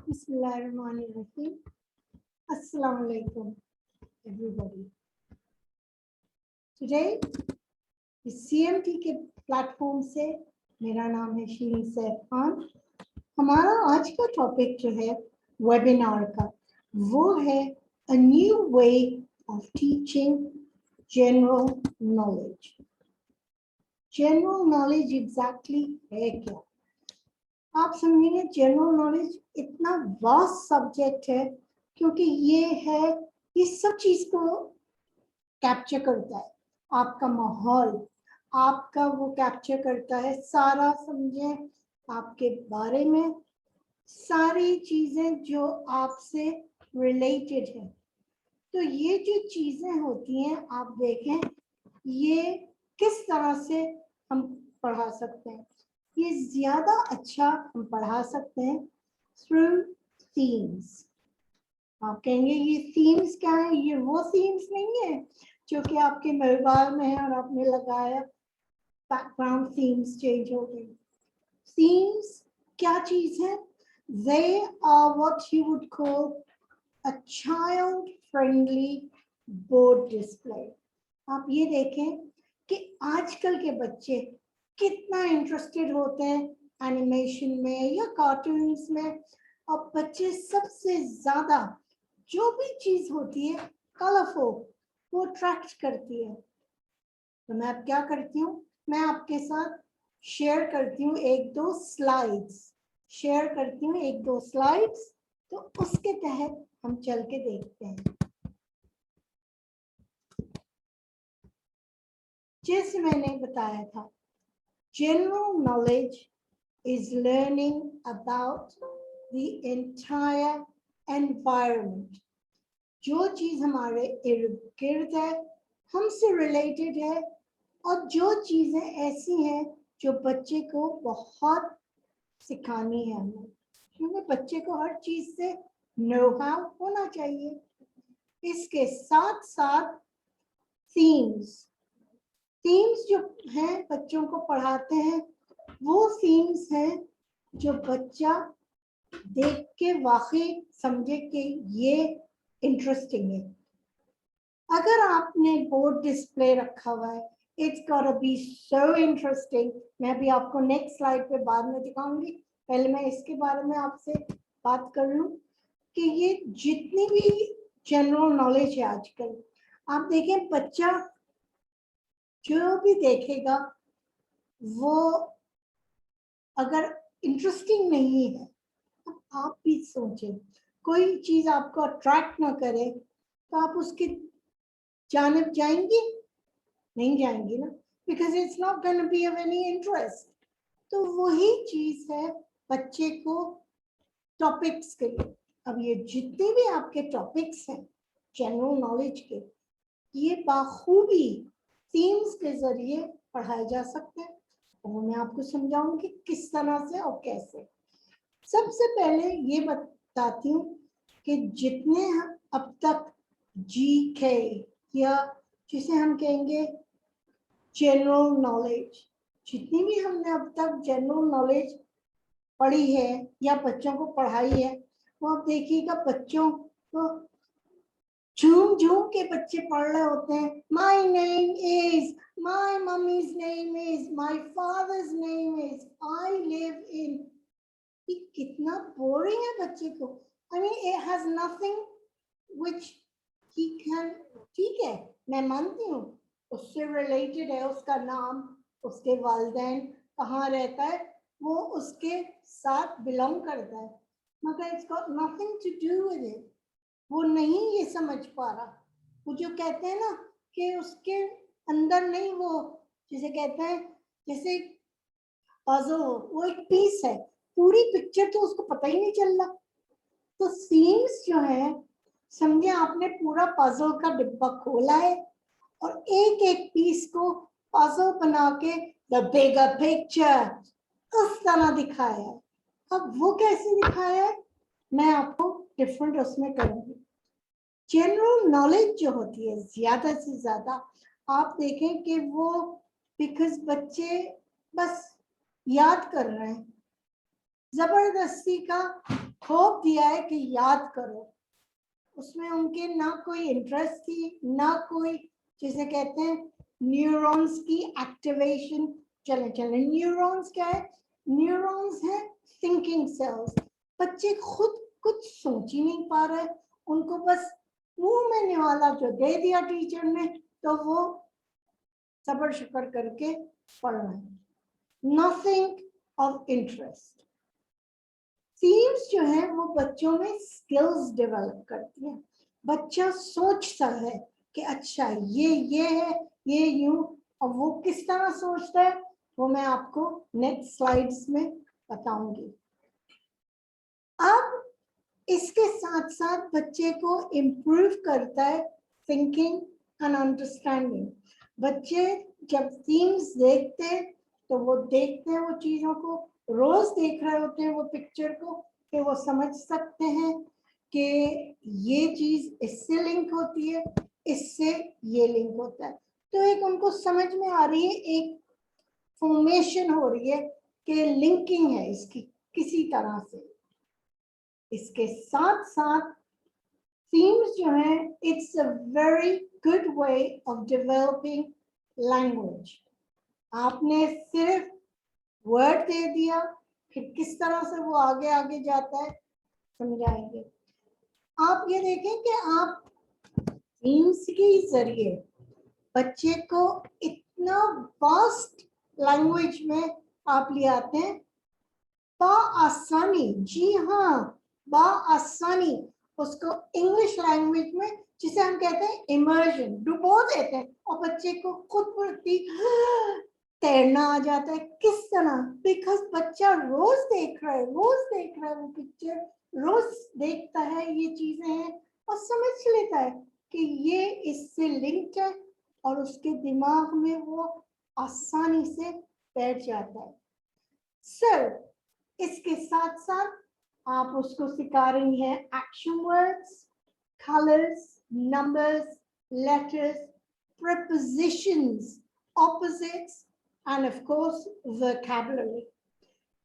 Bismillahirrahmanirrahim. Assalamu alaikum, everybody. Today, इस CMT के platform से मेरा नाम है शीरीन सैफ खान। हमारा आज का टॉपिक जो है वेबिनार का, वो है a new way of teaching general knowledge. General knowledge exactly है क्या? आप समझेंगे जनरल नॉलेज इतना वास्ट सब्जेक्ट है क्योंकि ये सब चीज को कैप्चर करता है। आपका माहौल, आपका वो कैप्चर करता है सारा, समझे, आपके बारे में सारी चीजें जो आपसे रिलेटेड है। तो ये जो चीजें होती हैं, आप देखें ये किस तरह से हम पढ़ा सकते हैं। ये ज्यादा अच्छा हम पढ़ा सकते हैं थ्रू थीम्स। आप कहेंगे ये थीम्स क्या है? ये वो थीम्स नहीं है जो कि आपके मोबाइल में है और आपने लगाया, बैकग्राउंड थीम्स चेंज हो गई। थीम्स क्या चीज है? They are what you would call a child friendly board display. आप ये देखें कि आजकल के बच्चे कितना इंटरेस्टेड होते हैं एनिमेशन में या कार्टून्स में, और बच्चे सबसे ज्यादा जो भी चीज होती है कलरफुल वो अट्रैक्ट करती है। तो मैं अब क्या करती हूँ, मैं आपके साथ शेयर करती हूँ एक दो स्लाइड्स, तो उसके तहत हम चल के देखते हैं। जैसे मैंने बताया था, general knowledge is learning about the entire environment. जो चीज हमारे इर्द गिर्द है, हमसे रिलेटेड है, और जो चीजें ऐसी हैं जो बच्चे को बहुत सिखानी है हमें, क्योंकि बच्चे को हर चीज से नो हाउ होना चाहिए। इसके साथ साथ थीम्स जो हैं बच्चों को पढ़ाते हैं, वो थीम्स हैं जो बच्चा देख के वाकई समझे कि ये इंटरेस्टिंग है। अगर आपने बोर्ड डिस्प्ले रखा हुआ है, इट्स गोटा बी सो इंटरेस्टिंग। मैं भी आपको नेक्स्ट स्लाइड पे बाद में दिखाऊंगी, पहले मैं इसके बारे में आपसे बात कर लूं कि ये जितनी भी जनरल नॉलेज है आजकल, आप देखें बच्चा जो भी देखेगा वो अगर इंटरेस्टिंग नहीं है, अब आप भी सोचें, कोई चीज आपको अट्रैक्ट ना करे तो आप उसकी जानिब जाएंगी? नहीं जाएंगी ना, because it's not gonna be of any interest. तो वही चीज है बच्चे को टॉपिक्स के लिए। अब ये जितने भी आपके टॉपिक्स हैं जनरल नॉलेज के, ये बाखूबी थीम्स के जरिए पढ़ाए जा सकते हैं, और मैं आपको समझाऊंगी किस तरह से और कैसे। सबसे पहले ये बताती हूँ कि जितने अब तक जीके या जिसे हम कहेंगे जनरल नॉलेज, जितनी भी हमने अब तक जनरल नॉलेज पढ़ी है या बच्चों को पढ़ाई है, वो आप देखिएगा बच्चों को झूम के बच्चे पढ़ रहे होते हैं। My name is, my mummy's name is, my father's name is, I live in। ये कितना बोरिंग है बच्चे को। I mean it has nothing which he can, ठीक है मैं मानती हूँ उससे रिलेटेड है, उसका नाम, उसके वालिदैन कहाँ रहता है, वो उसके साथ बिलोंग करता है, मगर it's got nothing to do with it। वो नहीं ये समझ पा रहा। वो जो कहते हैं ना कि उसके अंदर नहीं, वो जिसे कहते हैं जैसे पजल, वो एक पीस है, पूरी पिक्चर तो उसको पता ही नहीं चल रहा। तो थीम्स जो है, समझे आपने पूरा पजल का डिब्बा खोला है और एक एक पीस को पजल बना के द बिगर पिक्चर उस तरह दिखाया है। अब वो कैसे दिखाया है मैं आपको डिफरेंट उसमें करूंगी। जनरल नॉलेज जो होती है ज्यादा से ज्यादा आप देखें कि वो बिकॉज बच्चे बस याद कर रहे हैं, जबरदस्ती का थोप दिया है कि याद करो, उसमें उनके ना कोई इंटरेस्ट थी, ना कोई, जिसे कहते हैं न्यूरॉन्स की एक्टिवेशन। चले चले, न्यूरॉन्स क्या है? न्यूरॉन्स है थिंकिंग सेल्स। बच्चे खुद कुछ सोच ही नहीं पा रहे, उनको बस मुंह में निवाला जो दे दिया टीचर ने तो वो सबर शुक्र करके पढ़ रहे हैं, नथिंग ऑफ इंटरेस्ट। थीम्स जो है वो बच्चों में स्किल्स डेवलप करती हैं। बच्चा सोचता है कि अच्छा ये है, ये यूं, और वो किस तरह सोचता है वो मैं आपको नेक्स्ट स्लाइड्स में बताऊंगी। अब इसके साथ साथ बच्चे को इम्प्रूव करता है थिंकिंग एंड अंडरस्टैंडिंग। बच्चे जब थीम्स देखते हैं तो वो देखते हैं वो चीजों को, रोज देख रहे होते हैं वो पिक्चर को, कि वो समझ सकते हैं कि ये चीज इससे लिंक होती है, इससे ये लिंक होता है। तो एक उनको समझ में आ रही है, एक फॉर्मेशन हो रही है कि लिंकिंग है इसकी किसी तरह से। इसके साथ साथ थीम्स जो है, it's a very good way of developing language. आपने सिर्फ वर्ड दे दिया, फिर किस तरह से वो आगे आगे जाता है समझाएंगे। आप ये देखें कि आप थीम्स के जरिए बच्चे को इतना वास्ट लैंग्वेज में आप ले आते हैं आसानी। जी हाँ, आसानी उसको इंग्लिश लैंग्वेज में, जिसे हम कहते हैं इमर्जन, डुबो देते हैं और बच्चे को खुद प्रति तैरना आ जाता है। किस तरह? बिकॉज बच्चा रोज देख रहा है, वो पिक्चर रोज देखता है, ये चीजें हैं और समझ लेता है कि ये इससे लिंक्ड है और उसके दिमाग में वो आसानी से बैठ जाता है। सर इसके साथ साथ आप उसको सिखा रही हैं action words, colours, numbers, letters, prepositions, opposites and of course vocabulary.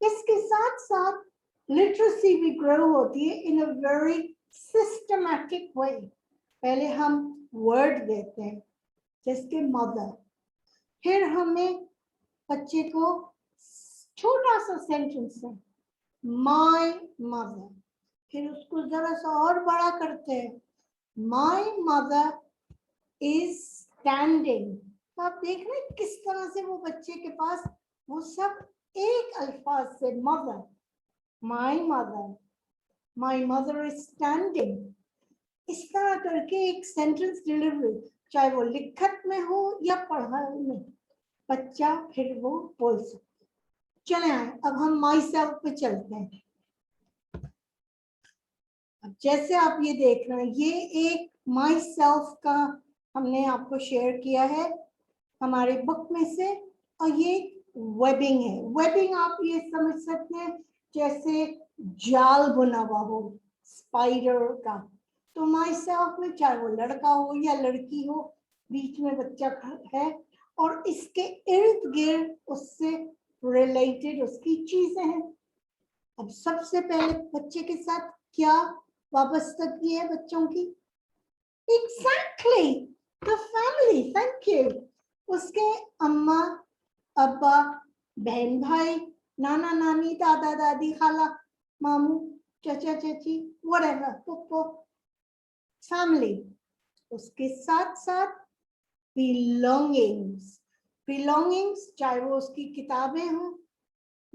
इसके साथ साथ लिटरेसी भी ग्रो होती है इन अ वेरी सिस्टमैटिक वे। पहले हम वर्ड देते हैं जैसे मदर, फिर हमें बच्चे को छोटा सा सेंटेंस है माय मदर, फिर उसको जरा सा और बड़ा करते हैं माय मदर इज स्टैंडिंग। तो आप देख रहे हैं किस तरह से वो बच्चे के पास वो सब एक अल्फाज से, mother, my mother is standing, इस तरह करके एक सेंटेंस डिलीवरी, चाहे वो लिखत में हो या पढ़ाई में, बच्चा फिर वो बोल सकता। चले आए, अब हम माई सेल्फ पे चलते हैं। अब जैसे आप ये देख रहे हैं, ये एक माई सेल्फ का हमने आपको शेयर किया है हमारे बुक में से, और ये वेबिंग है। वेबिंग आप ये समझ सकते हैं जैसे जाल बुना हुआ हो स्पाइडर का। तो माई सेल्फ में चाहे वो लड़का हो या लड़की हो, बीच में बच्चा है और इसके इर्द गिर्द उससे रिलेटेड उसकी चीजें हैं। अब सबसे पहले बच्चे के साथ क्या वाबस्तगी है बच्चों की? Exactly the family, thank you. उसके अम्मा अब्बा, बहन भाई, नाना नानी, दादा दादी, खाला मामू, चाचा चाची, व्हाटएवर, पुप्पो, फैमिली। उसके साथ साथ बिलोंगिंग्स, चाहे वो उसकी किताबें हो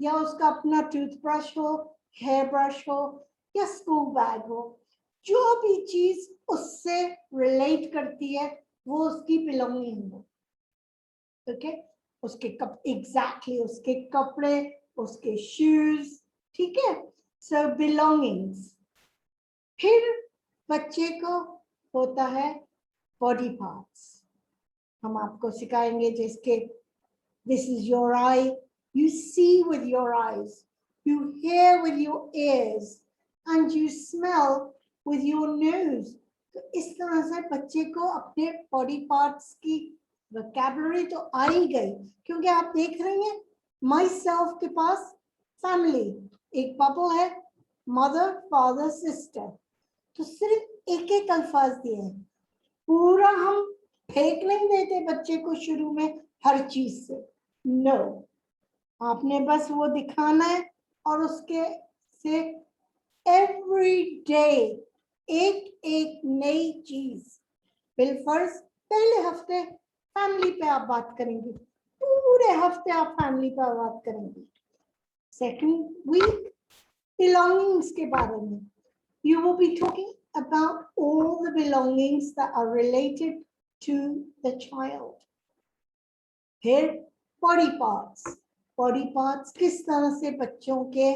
या उसका अपना टूथब्रश हो, हेयर ब्रश हो या स्कूल बैग हो, जो भी चीज उससे रिलेट करती है वो उसकी बिलोंगिंग हो। ओके, उसके एग्जैक्टली उसके कपड़े, उसके शूज, ठीक है, सो बिलोंगिंग्स। फिर बच्चे को होता है बॉडी पार्ट्स। हम आपको सिखाएंगे जिसके this is your I, you see with your eyes, you hear with your ears, and you smell with your nose. तो इस तरह से बच्चे को अपने बॉडी पार्ट्स की वोकैबुलरी तो आ ही गई, क्योंकि आप देख रही हैं माई सेल्फ के पास फैमिली, एक बबल है, मदर फादर सिस्टर, तो सिर्फ एक एक अल्फाज दिए हैं, पूरा हम फेंक नहीं देते बच्चे को शुरू में हर चीज से, नो, आपने बस वो दिखाना है और उसके से एवरी डे एक एक नई चीज। बिलफर्ज पहले हफ्ते फैमिली पे आप बात करेंगे, पूरे हफ्ते आप फैमिली पे बात करेंगे। सेकंड वीक belongings के बारे में, you will be talking about all the belongings that are related to the child. फिर body parts किस तरह से बच्चों के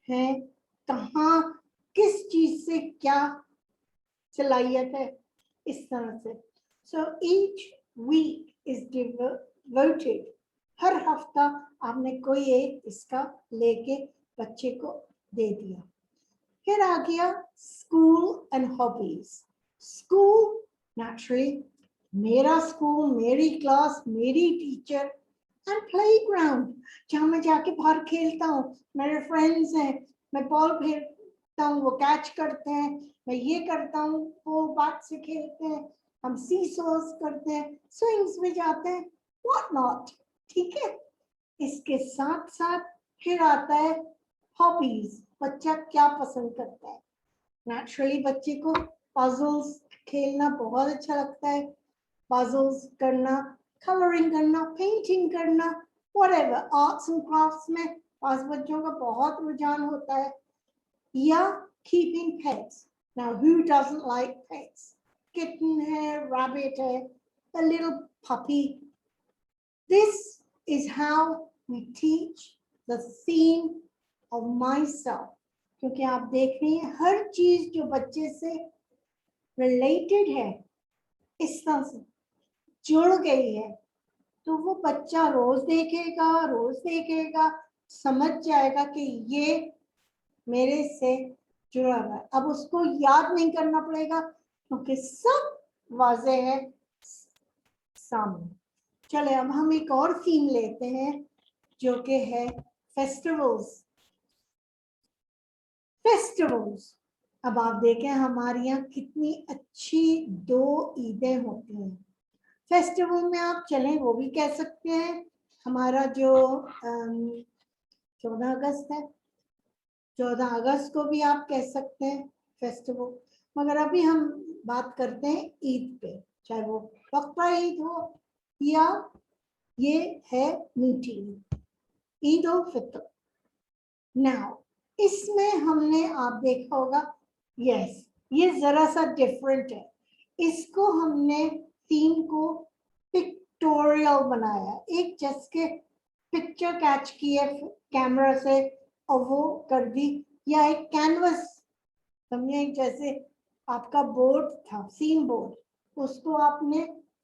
हैं, कहाँ किस चीज से क्या सलाहियत है, इस तरह से। So each week is devoted, हर हफ्ता आपने कोई एक इसका लेके बच्चे को दे दिया। फिर आ गया school and hobbies. School naturally मेरा स्कूल, मेरी क्लास, मेरी टीचर एंड प्लेग्राउंड, जहाँ मैं जाके बाहर खेलता हूँ, मेरे फ्रेंड्स हैं, मैं बॉल फेंकता हूँ, वो कैच करते हैं, मैं ये करता हूँ, वो बैट से खेलते हैं, हम सीसॉस करते हैं, स्विंग्स में जाते हैं, व्हाट नॉट, ठीक है। इसके साथ साथ फिर आता है हॉबीज, बच्चा क्या पसंद करता है। नेचुरली बच्चे को पजल्स खेलना बहुत अच्छा लगता है, पजल्स करना, कलरिंग करना, पेंटिंग करना, व्हाटएवर, आर्ट्स एंड क्राफ्ट्स में आज बच्चों का बहुत रुझान होता है। या keeping pets, now who doesn't like pets, kitten है, रैबिट है, a little puppy. This is how we teach the theme of myself, क्योंकि आप देख रहे हैं हर चीज जो बच्चे से रिलेटेड है, इस तरह से जुड़ गई है, तो वो बच्चा रोज देखेगा, समझ जाएगा कि ये मेरे से जुड़ा हुआ है। अब उसको याद नहीं करना पड़ेगा क्योंकि सब वाज़े है सामने। चले अब हम एक और थीम लेते हैं जो कि है फेस्टिवल्स। अब आप देखें हमारे यहाँ कितनी अच्छी 2 ईदें होती हैं। फेस्टिवल में आप चलें वो भी कह सकते हैं, हमारा जो 14 अगस्त है, 14 अगस्त को भी आप कह सकते हैं फेस्टिवल, मगर अभी हम बात करते हैं ईद पे, चाहे वो बकरा ईद हो या ये है मीठी ईद उल फितर। नाउ इसमें हमने आप देखा होगा, यस ये जरा सा डिफरेंट है, इसको हमने थीम को पिक्टोरियल बनाया, एक जैसे पिक्चर कैच की है कैमरा से और वो कर दी, या एक कैनवस समझे, जैसे आपका बोर्ड था सीन बोर्ड, उसको आपने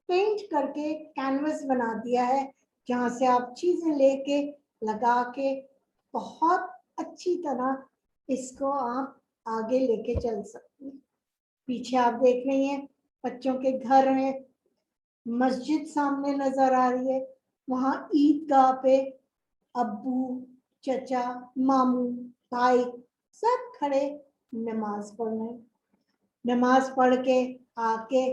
पेंट करके कैनवस बना दिया है, जहाँ से आप चीजें लेके लगा के बहुत अच्छी तरह इसको आप आगे लेके चल सकते हैं। पीछे आप देख रही हैं बच्चों के घर हैं, मस्जिद सामने नजर आ रही है, वहाँ ईदगाह पे अब्बू, चचा, मामू, भाई सब खड़े नमाज पढ़ने, नमाज पढ़ के आके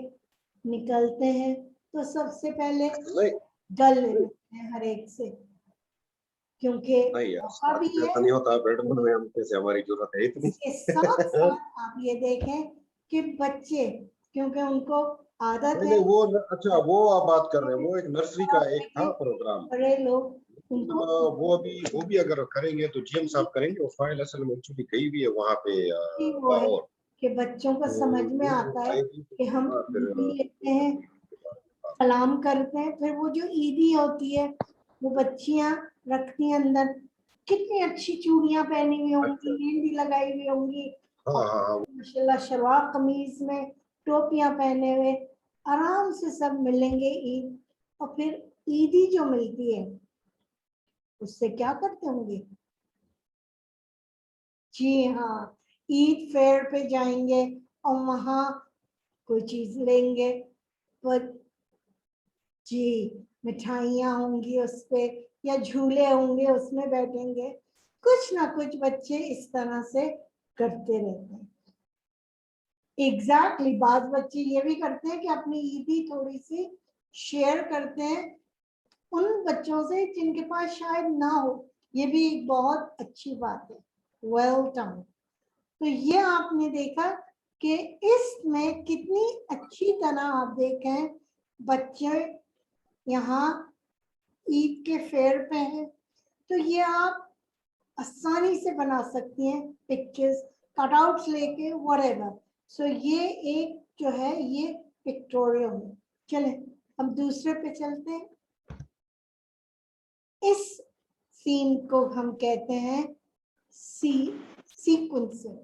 निकलते हैं तो सबसे पहले गल लेते हैं हर एक से, क्योंकि ऐसा नहीं होता बैडमिंटन में, हम कैसे हमारी जरूरत है इतनी। इसके साथ साथ आप ये देखें कि बच्चे, क्योंकि उनको आदत है, वो अच्छा वो आप बात कर रहे हैं, वो एक नर्सरी का एक था प्रोग्राम, बड़े लोग उनको वो भी अगर करेंगे तो जीएम साहब करेंगे, वो फाइल असल में एक्चुअली गई भी है वहाँ पे लाहौर, कि बच्चों को समझ में आता है कि हम ईदी लेते हैं, सलाम करते हैं, फिर वो जो ईदी होती है वो बच्चियां रखती हैं अंदर, कितनी अच्छी चूड़ियां पहनी हुई होंगी, मेहंदी लगाई हुई होंगी, माशाल्लाह शलवार कमीज में टोपियां पहने हुए आराम से सब मिलेंगे ईद, और फिर ईदी जो मिलती है उससे क्या करते होंगे, जी हाँ ईद फेयर पे जाएंगे और वहां कोई चीज लेंगे, पर जी मिठाइयाँ होंगी उस पे या झूले होंगे उसमें बैठेंगे, कुछ ना कुछ बच्चे इस तरह से करते रहते हैं। एग्जैक्टली बाद बच्चे ये भी करते हैं कि अपनी ईदी थोड़ी सी शेयर करते हैं उन बच्चों से जिनके पास शायद ना हो। ये भी एक बहुत अच्छी बात है। Well done. तो ये आपने देखा कि इसमें कितनी अच्छी तरह आप देखें बच्चे यहाँ ईद के फेयर पे हैं। तो ये आप आसानी से बना सकती हैं पिक्चर्स, कटआउट्स लेके व्हाटएवर। सो ये एक जो है ये पिक्टोरियल है। चलें हम दूसरे पे चलते हैं। इस सीन को हम कहते हैं सीक्वेंसिंग,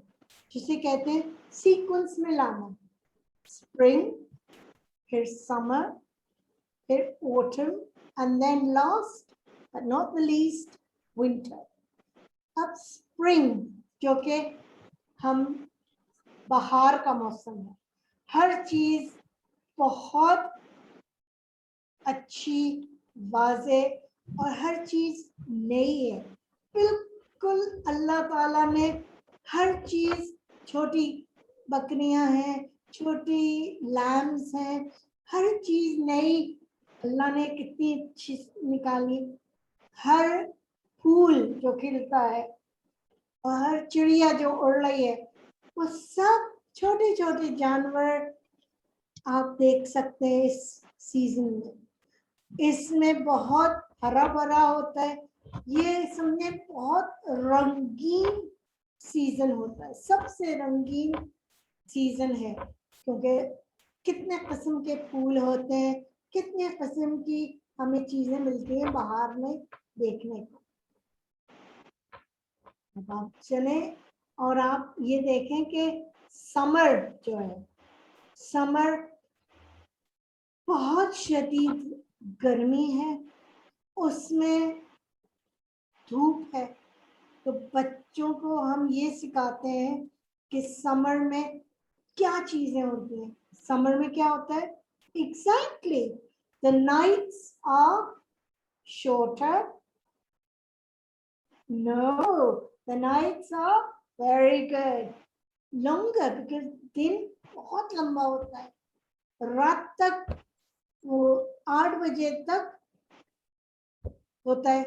जिसे कहते हैं सीक्वेंस में लाना। स्प्रिंग, फिर समर, फिर autumn and then last but not the least winter. अब स्प्रिंग जो कि हम बाहर का मौसम है, हर चीज बहुत अच्छी, वाजे और हर चीज नई है। बिल्कुल अल्लाह ताला ने हर चीज, छोटी बकरियां हैं, छोटी लैम्स हैं, हर चीज नई अल्लाह ने कितनी अच्छी निकाली। हर फूल जो खिलता है और हर चिड़िया जो उड़ रही है, वो सब छोटे छोटे जानवर आप देख सकते हैं इस सीजन में। इसमें बहुत हरा भरा होता है। ये समझे बहुत रंगीन सीजन होता है, सबसे रंगीन सीजन है, क्योंकि कितने किस्म के फूल होते हैं, कितने किस्म की हमें चीजें मिलती हैं बाहर में देखने को। अब आप चले और आप ये देखें कि समर जो है, समर बहुत शदीद गर्मी है, उसमें धूप है। तो बच्चों को हम ये सिखाते हैं कि समर में क्या चीजें होती हैं। समर में क्या होता है? Exactly, the nights are shorter. No, the nights are very good. Longer because दिन बहुत लंबा होता है। रात तक वो 8 बजे तक होता है,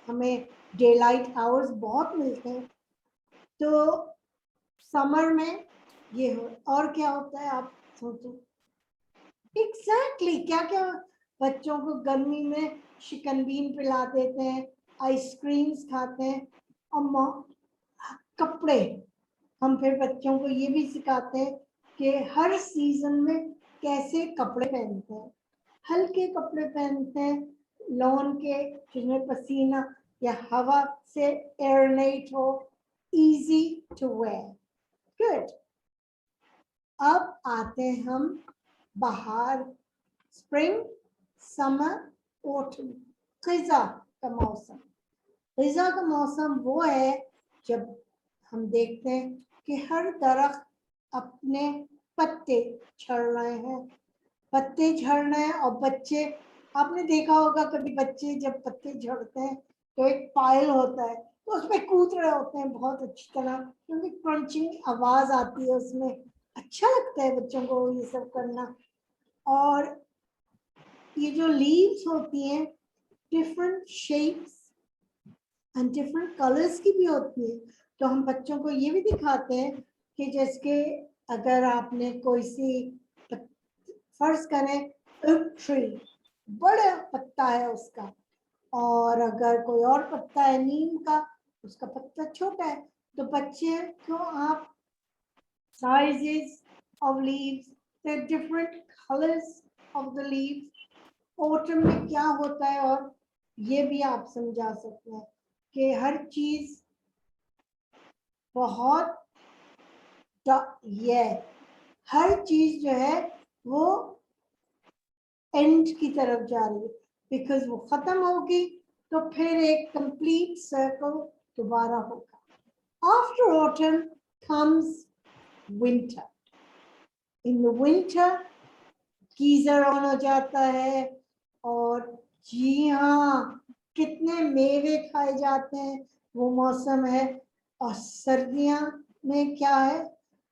हमें डे लाइट आवर्स बहुत मिलते हैं। तो समर में ये हो, और क्या होता है आप सोचो। एग्जैक्टली, क्या क्या बच्चों को गर्मी में शिकनबीन पिला देते हैं, आइसक्रीम्स खाते हैं, और कपड़े हम फिर बच्चों को ये भी सिखाते हैं कि हर सीजन में कैसे कपड़े पहनते हैं। हल्के कपड़े पहनते हैं, लॉन के, जिसमें पसीना या हवा से एयरनेट हो, इजी टू वेयर। गुड। अब आते हैं हम बाहर, स्प्रिंग, समर, ऑटम, खिज़ा का मौसम। खिज़ा का मौसम वो है जब हम देखते हैं कि हर दरख्त अपने पत्ते झड़ रहे हैं, पत्ते झड़ रहे हैं। और बच्चे, आपने देखा होगा कभी बच्चे जब पत्ते झड़ते हैं तो एक पायल होता है, तो उसमें कूद रहे होते हैं बहुत अच्छी तरह, क्योंकि क्रंचिंग आवाज आती है उसमें। अच्छा लगता है बच्चों को ये सब करना। और ये जो लीव्स होती हैं different shapes and different colours की भी होती है। तो हम बच्चों को ये भी दिखाते हैं कि जैसे कि अगर आपने कोई सी, फर्ज करें ट्री, बड़ा पत्ता है उसका, और अगर कोई और पत्ता है नीम का, उसका पत्ता छोटा है, तो बच्चे को आप sizes of leaves, the different colors of the leaves, autumn में क्या होता है, और ये भी आप समझा सकते हैं कि हर चीज बहुत, ये हर चीज जो है वो एंड की तरफ जा रही है, बिकॉज वो खत्म होगी तो फिर एक कंप्लीट सर्कल दोबारा होगा। After autumn comes winter. In the winter geyser on हो जाता है, और जी हाँ, कितने मेवे खाए जाते हैं वो मौसम है। और सर्दियां में क्या है,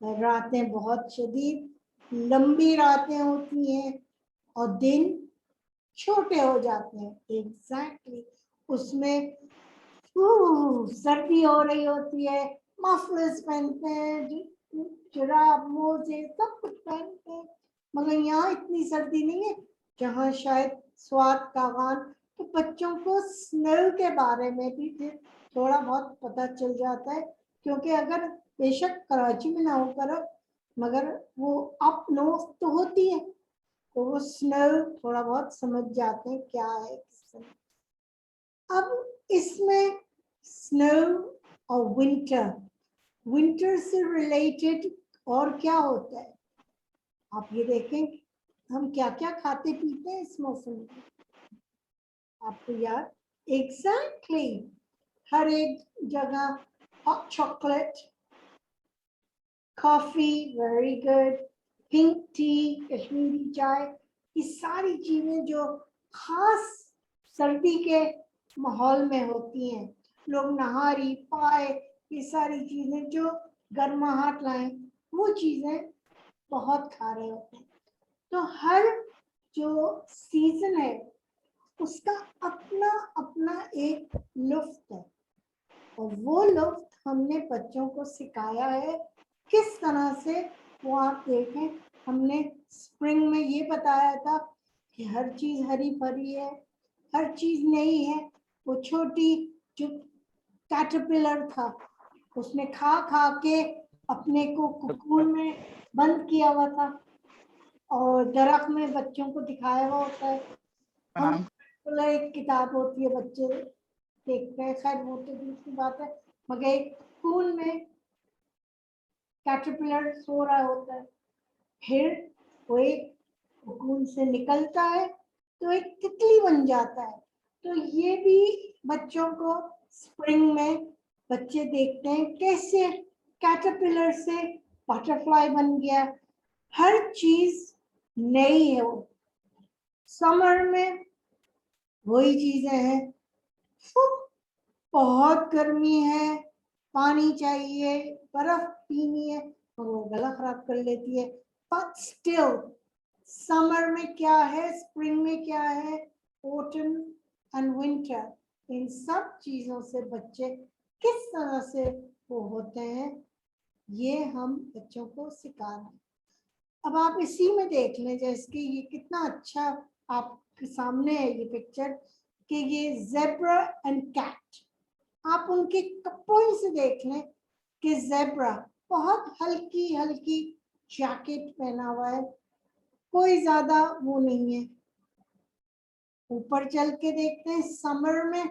रातें बहुत शदीद लंबी रातें होती हैं और दिन छोटे हो जाते हैं। एग्जैक्टली उसमें सर्दी हो रही होती है, मफलर्स पहनते हैं, जुराब मोजे सब कुछ पहनते हैं, मगर यहाँ इतनी सर्दी नहीं है। जहाँ शायद स्वात का गान, तो बच्चों को स्नो के बारे में भी फिर थोड़ा बहुत पता चल जाता है, क्योंकि अगर बेशक कराची में ना हो करो, मगर वो अप नॉर्थ तो होती है, तो वो स्नो थोड़ा बहुत समझ जाते हैं क्या है किस तरह। अब इसमें स्नो और विंटर से रिलेटेड और क्या होता है, आप ये देखें हम क्या क्या खाते पीते हैं इस मौसम में, आपको याद? एग्जैक्टली हर एक जगह hot chocolate, coffee, very good, pink T, Kashmiri चाय, ये सारी चीजें जो खास सर्दी के माहौल में होती हैं, लोग नहारी पाए, ये सारी चीजें जो गर्माहट लाएं, वो चीजें बहुत खा रहे होते हैं। तो हर जो सीजन है उसका अपना अपना एक लुत्फ है, और वो लुत्फ हमने बच्चों को सिखाया है किस तरह से। वो आप देखें, हमने स्प्रिंग में ये बताया था कि हर चीज हरी भरी है, हर चीज नई है। वो छोटी जो कैटरपिलर था, उसने खा खा के अपने को कुकून में बंद किया हुआ था, और दरख्त में बच्चों को दिखाया हुआ होता है। हम एक किताब होती है, बच्चे देखते हैं, खैर वो तो दूसरी बात है, मगर एक कुकून में कैटरपिलर सो रहा होता है, फिर वो एक कुकून से निकलता है तो एक तितली बन जाता है। तो ये भी बच्चों को स्प्रिंग में बच्चे देखते हैं कैसे कैटरपिलर से बटरफ्लाई बन गया, हर चीज नई है। वो समर में वही चीजें हैं, बहुत गर्मी है, पानी चाहिए, बर्फ पीनी है, और वो गला खराब कर लेती है। बट स्टिल समर में क्या है, स्प्रिंग में क्या है, ऑटम एंड विंटर, इन सब चीजों से बच्चे किस तरह से वो होते हैं, ये हम बच्चों को सिखा रहे हैं। अब आप इसी में देख लें, जैसे कि ये कितना अच्छा आपके सामने है ये पिक्चर, कि ये ज़ेब्रा एंड कैट, आप उनके कपड़ों से देख लें कि ज़ेब्रा बहुत हल्की हल्की जैकेट पहना हुआ है, कोई ज्यादा वो नहीं है। ऊपर चल के देखते हैं समर में,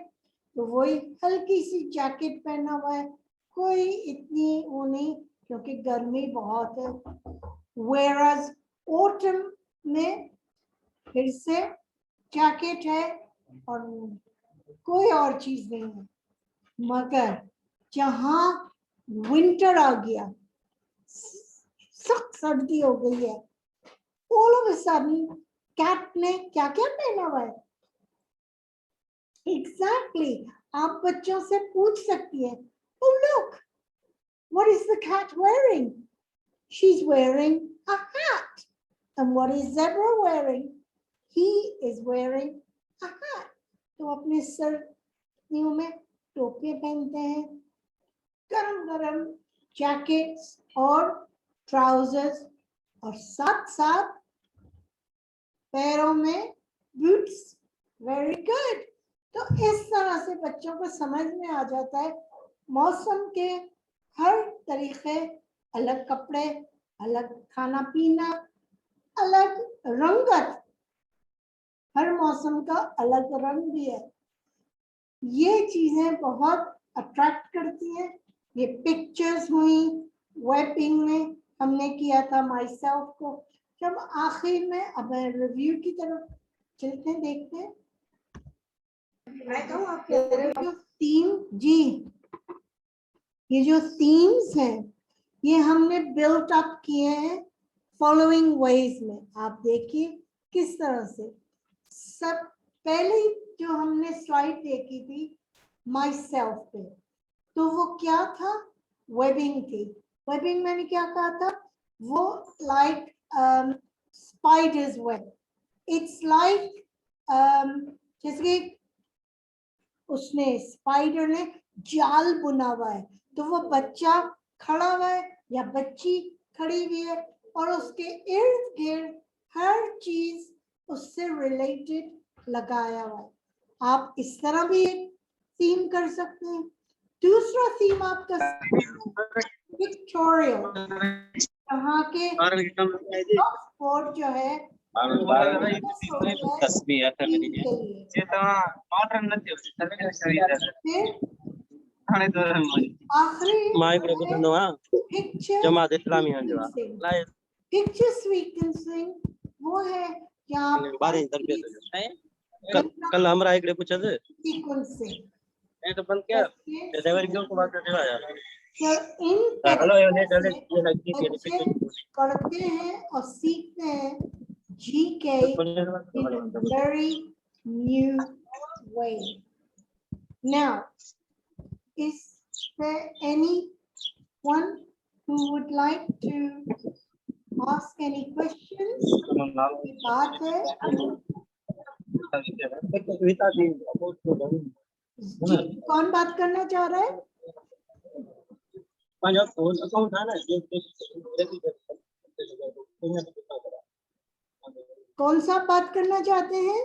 तो वही हल्की सी जैकेट पहना हुआ है, कोई इतनी वो नहीं, क्योंकि गर्मी बहुत है। Whereas ऑटम में फिर से जैकेट है और कोई और चीज नहीं है। मगर जहां विंटर आ गया, सख्त सर्दी हो गई है, all of a sudden cat ने क्या क्या पहना हुआ है। एग्जैक्टली आप बच्चों से पूछ सकती है, oh look, what is the cat wearing? She's wearing a hat. And what is Zebra wearing? He is wearing a hat. तो अपने सर्दियों में टोपी पहनते हैं, गरम गरम जैकेट्स और ट्राउजर्स, और साथ साथ पैरों में बूट्स। Very good. तो इस तरह से बच्चों को समझ में आ जाता है मौसम के हर तरीके, अलग कपड़े, अलग खाना पीना, अलग रंगत, हर मौसम का अलग रंग भी है। ये चीजें बहुत अट्रैक्ट करती हैं। ये पिक्चर्स हुई, वेबिंग में हमने किया था माई सेल्फ को। जब आखिर में अब रिव्यू की तरफ चलते हैं, देखते हैं जो थीम जी, ये जो थीम्स हैं ये हमने बिल्ट अप किए हैं फॉलोइंग वेज में। आप देखिए किस तरह से। सब पहले जो हमने स्लाइड देखी थी माई सेल्फ पे, तो वो क्या था, वेबिंग थी। वेबिंग मैंने क्या कहा था, वो like spiders web, it's like जैसे उसने स्पाइडर ने जाल बुना हुआ है, तो वो बच्चा खड़ा हुआ है या बच्ची खड़ी हुई है और उसके इर्द गिर्द हर चीज उससे रिलेटेड लगाया हुआ है। आप इस तरह भी एक थीम कर सकते हैं। दूसरा थीम आप कर सकते हैं पिक्टोरियल, यहाँ के स्पोर्ट जो है पिक्चर सीक्वेंसिंग वो है यहाँ कल हमरा एक पूछा थे सीक्वेंसिंग ये तो बंद क्या ड्राइवर क्यों को बात कर रहा है इन हेलो ये बच्चे पढ़ते हैं और सीखते हैं GK in a very new way. Now, is there anyone who would like to ask any questions? बात है जी, कौन बात करना चाह रहा है? कौन सा बात करना चाहते हैं?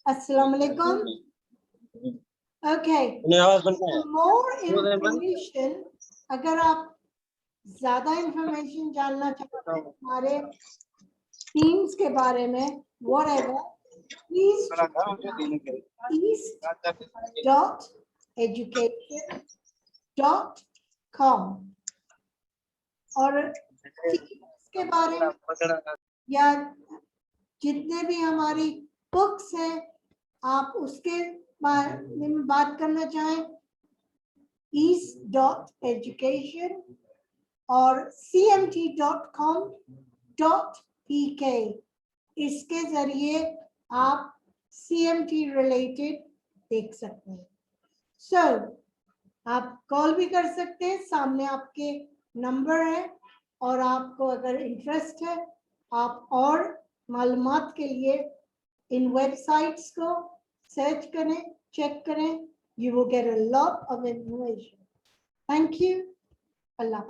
अस्सलाम वालेकुम। Okay. More information, अगर आप ज्यादा इंफॉर्मेशन जानना चाहते हैं हमारे टीम्स के बारे में, whatever, please east.education.com और टीम्स के बारे में या जितने भी हमारी बुक्स हैं आप उसके बारे में बात करना चाहें, east.education और cmt.com.pk, इसके जरिए आप CMT रिलेटेड देख सकते हैं। सो आप कॉल भी कर सकते हैं, सामने आपके नंबर है, और आपको अगर इंटरेस्ट है आप और मालूमात के लिए इन वेबसाइट्स को सर्च करें, चेक करें, you will get a lot of information. Thank you. Allah.